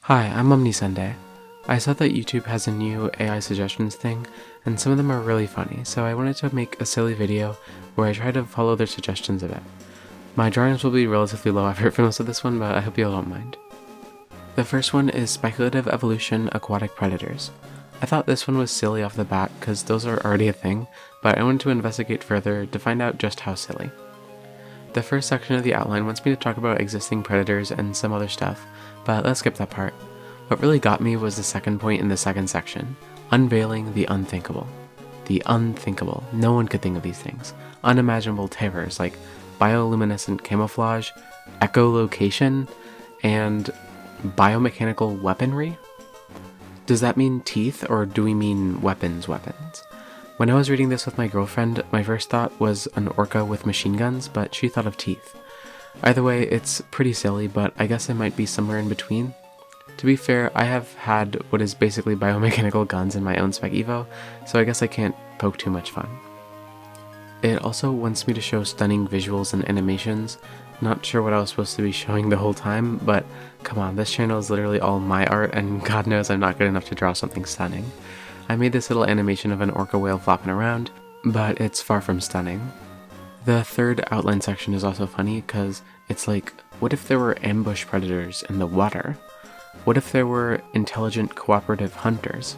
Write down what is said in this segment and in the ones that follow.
Hi, I'm Sunday. I saw that YouTube has a new AI suggestions thing, and some of them are really funny, so I wanted to make a silly video where I try to follow their suggestions a bit. My drawings will be relatively low effort for most of this one, but I hope you all don't mind. The first one is Speculative Evolution Aquatic Predators. I thought this one was silly off the bat because those are already a thing, but I wanted to investigate further to find out just how silly. The first section of the outline wants me to talk about existing predators and some other stuff, but let's skip that part. What really got me was the second point in the second section, unveiling the unthinkable. The unthinkable. No one could think of these things. Unimaginable terrors like bioluminescent camouflage, echolocation, and biomechanical weaponry? Does that mean teeth, or do we mean weapons? When I was reading this with my girlfriend, my first thought was an orca with machine guns, but she thought of teeth. Either way, it's pretty silly, but I guess I might be somewhere in between. To be fair, I have had what is basically biomechanical guns in my own Spec Evo, so I guess I can't poke too much fun. It also wants me to show stunning visuals and animations. Not sure what I was supposed to be showing the whole time, but come on, this channel is literally all my art, and God knows I'm not good enough to draw something stunning. I made this little animation of an orca whale flopping around, but it's far from stunning. The third outline section is also funny because it's like, what if there were ambush predators in the water? What if there were intelligent cooperative hunters?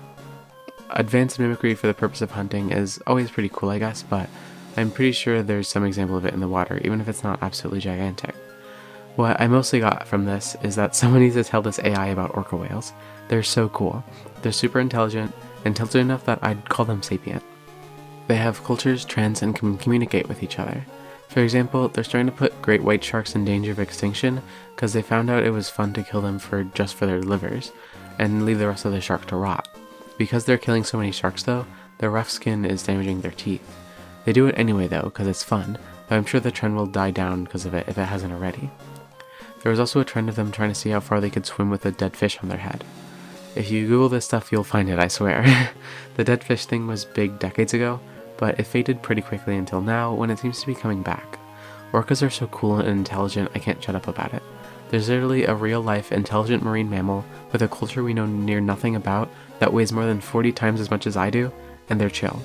Advanced mimicry for the purpose of hunting is always pretty cool, I guess, but I'm pretty sure there's some example of it in the water, even if it's not absolutely gigantic. What I mostly got from this is that someone needs to tell this AI about orca whales. They're so cool. They're super intelligent enough that I'd call them sapient. They have cultures, trends, and can communicate with each other. For example, they're starting to put great white sharks in danger of extinction because they found out it was fun to kill them just for their livers, and leave the rest of the shark to rot. Because they're killing so many sharks though, their rough skin is damaging their teeth. They do it anyway though, because it's fun, but I'm sure the trend will die down because of it if it hasn't already. There was also a trend of them trying to see how far they could swim with a dead fish on their head. If you Google this stuff, you'll find it, I swear. The dead fish thing was big decades ago, but it faded pretty quickly until now, when it seems to be coming back. Orcas are so cool and intelligent, I can't shut up about it. There's literally a real-life, intelligent marine mammal with a culture we know near nothing about that weighs more than 40 times as much as I do, and they're chill.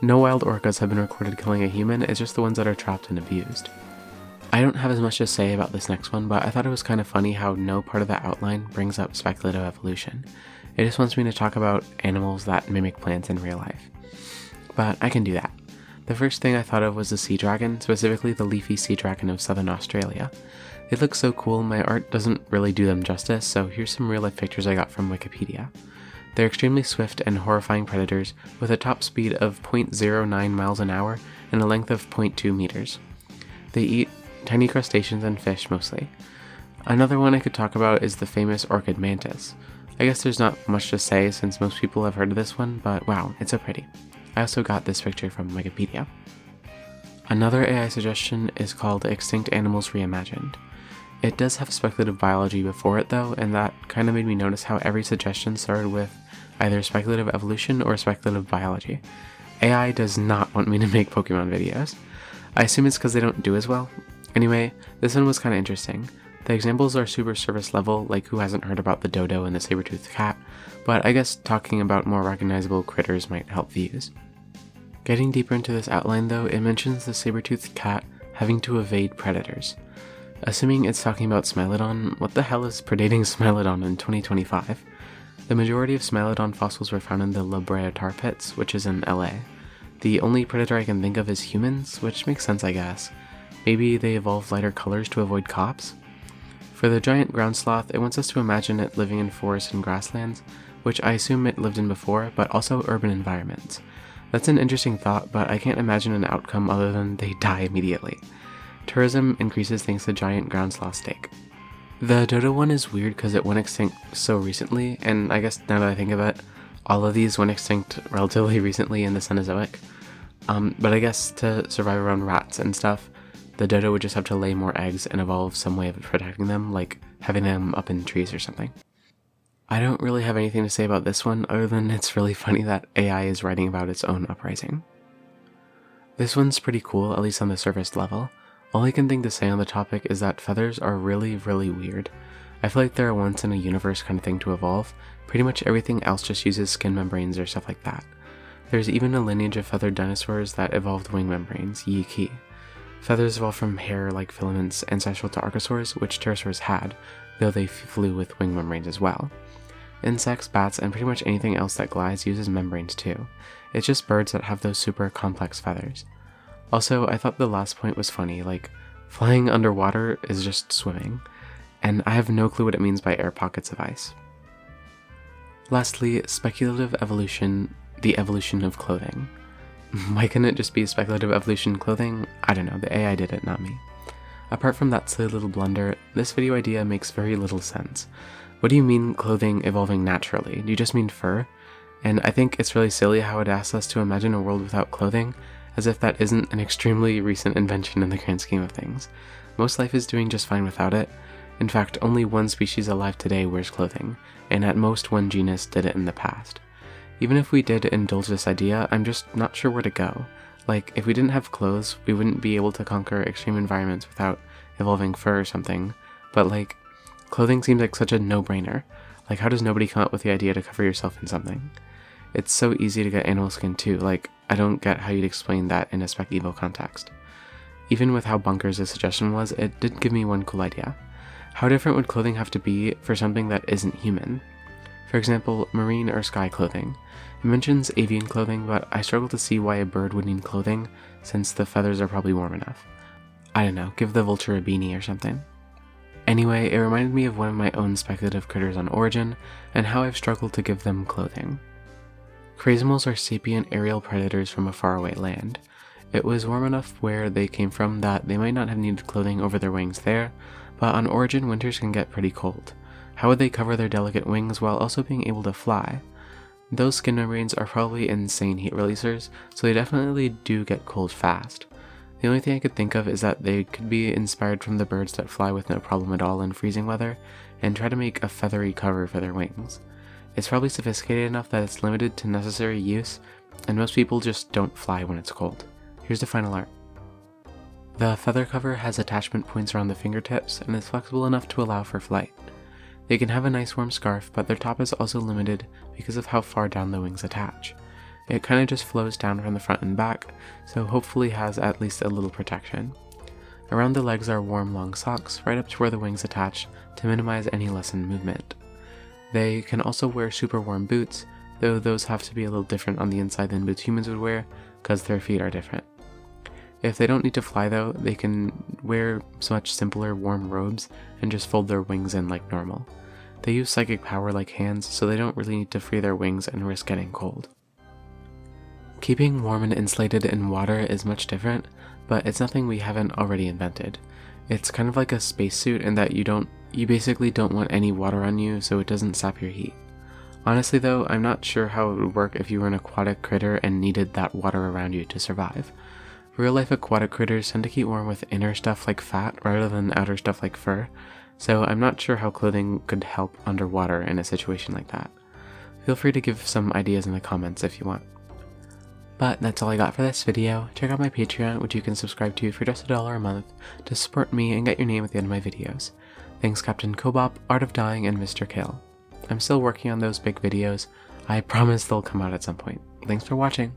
No wild orcas have been recorded killing a human, it's just the ones that are trapped and abused. I don't have as much to say about this next one, but I thought it was kind of funny how no part of the outline brings up speculative evolution. It just wants me to talk about animals that mimic plants in real life. But I can do that. The first thing I thought of was the sea dragon, specifically the leafy sea dragon of southern Australia. They look so cool, my art doesn't really do them justice, so here's some real life pictures I got from Wikipedia. They're extremely swift and horrifying predators with a top speed of 0.09 miles an hour and a length of 0.2 meters. They eat tiny crustaceans and fish mostly. Another one I could talk about is the famous orchid mantis. I guess there's not much to say since most people have heard of this one, but wow, it's so pretty. I also got this picture from Wikipedia. Another AI suggestion is called Extinct Animals Reimagined. It does have speculative biology before it though, and that kind of made me notice how every suggestion started with either speculative evolution or speculative biology. AI does not want me to make Pokemon videos. I assume it's because they don't do as well. Anyway, this one was kind of interesting. The examples are super surface level, like who hasn't heard about the dodo and the saber-toothed cat, but I guess talking about more recognizable critters might help views. Getting deeper into this outline though, it mentions the saber-toothed cat having to evade predators. Assuming it's talking about Smilodon, what the hell is predating Smilodon in 2025? The majority of Smilodon fossils were found in the La Brea tar pits, which is in LA. The only predator I can think of is humans, which makes sense I guess. Maybe they evolved lighter colors to avoid cops? For the giant ground sloth, it wants us to imagine it living in forests and grasslands, which I assume it lived in before, but also urban environments. That's an interesting thought, but I can't imagine an outcome other than they die immediately. Tourism increases thanks to giant ground sloth steak. The dodo one is weird because it went extinct so recently, and I guess now that I think of it, all of these went extinct relatively recently in the Cenozoic. But I guess to survive around rats and stuff, the dodo would just have to lay more eggs and evolve some way of protecting them, like having them up in trees or something. I don't really have anything to say about this one other than it's really funny that AI is writing about its own uprising. This one's pretty cool, at least on the surface level. All I can think to say on the topic is that feathers are really, really weird. I feel like they're a once in a universe kind of thing to evolve. Pretty much everything else just uses skin membranes or stuff like that. There's even a lineage of feathered dinosaurs that evolved wing membranes, Yi. Feathers evolved from hair-like filaments ancestral to archosaurs, which pterosaurs had, though they flew with wing membranes as well. Insects, bats, and pretty much anything else that glides uses membranes too. It's just birds that have those super complex feathers. Also, I thought the last point was funny, like, flying underwater is just swimming, and I have no clue what it means by air pockets of ice. Lastly, speculative evolution, the evolution of clothing. Why couldn't it just be speculative evolution clothing? I don't know, the AI did it, not me. Apart from that silly little blunder, this video idea makes very little sense. What do you mean clothing evolving naturally? Do you just mean fur? And I think it's really silly how it asks us to imagine a world without clothing, as if that isn't an extremely recent invention in the grand scheme of things. Most life is doing just fine without it. In fact, only one species alive today wears clothing, and at most one genus did it in the past. Even if we did indulge this idea, I'm just not sure where to go. Like, if we didn't have clothes, we wouldn't be able to conquer extreme environments without evolving fur or something, but like, clothing seems like such a no-brainer. Like, how does nobody come up with the idea to cover yourself in something? It's so easy to get animal skin too, like, I don't get how you'd explain that in a Spec Evo context. Even with how bonkers this suggestion was, it did give me one cool idea. How different would clothing have to be for something that isn't human? For example, marine or sky clothing. It mentions avian clothing, but I struggle to see why a bird would need clothing, since the feathers are probably warm enough. I don't know, give the vulture a beanie or something. Anyway, it reminded me of one of my own speculative critters on Origin, and how I've struggled to give them clothing. Crazimals are sapient aerial predators from a faraway land. It was warm enough where they came from that they might not have needed clothing over their wings there, but on Origin winters can get pretty cold. How would they cover their delicate wings while also being able to fly? Those skin membranes are probably insane heat releasers, so they definitely do get cold fast. The only thing I could think of is that they could be inspired from the birds that fly with no problem at all in freezing weather, and try to make a feathery cover for their wings. It's probably sophisticated enough that it's limited to necessary use, and most people just don't fly when it's cold. Here's the final art. The feather cover has attachment points around the fingertips and is flexible enough to allow for flight. They can have a nice warm scarf, but their top is also limited because of how far down the wings attach. It kinda just flows down from the front and back, so hopefully has at least a little protection. Around the legs are warm long socks, right up to where the wings attach, to minimize any lessened movement. They can also wear super warm boots, though those have to be a little different on the inside than boots humans would wear, because their feet are different. If they don't need to fly though, they can wear much simpler warm robes and just fold their wings in like normal. They use psychic power like hands, so they don't really need to free their wings and risk getting cold. Keeping warm and insulated in water is much different, but it's nothing we haven't already invented. It's kind of like a spacesuit in that you basically don't want any water on you so it doesn't sap your heat. Honestly though, I'm not sure how it would work if you were an aquatic critter and needed that water around you to survive. Real life aquatic critters tend to keep warm with inner stuff like fat rather than outer stuff like fur, so I'm not sure how clothing could help underwater in a situation like that. Feel free to give some ideas in the comments if you want. But that's all I got for this video. Check out my Patreon, which you can subscribe to for just $1 a month to support me and get your name at the end of my videos. Thanks Captain Kobop, Art of Dying, and Mr. Kill. I'm still working on those big videos. I promise they'll come out at some point. Thanks for watching.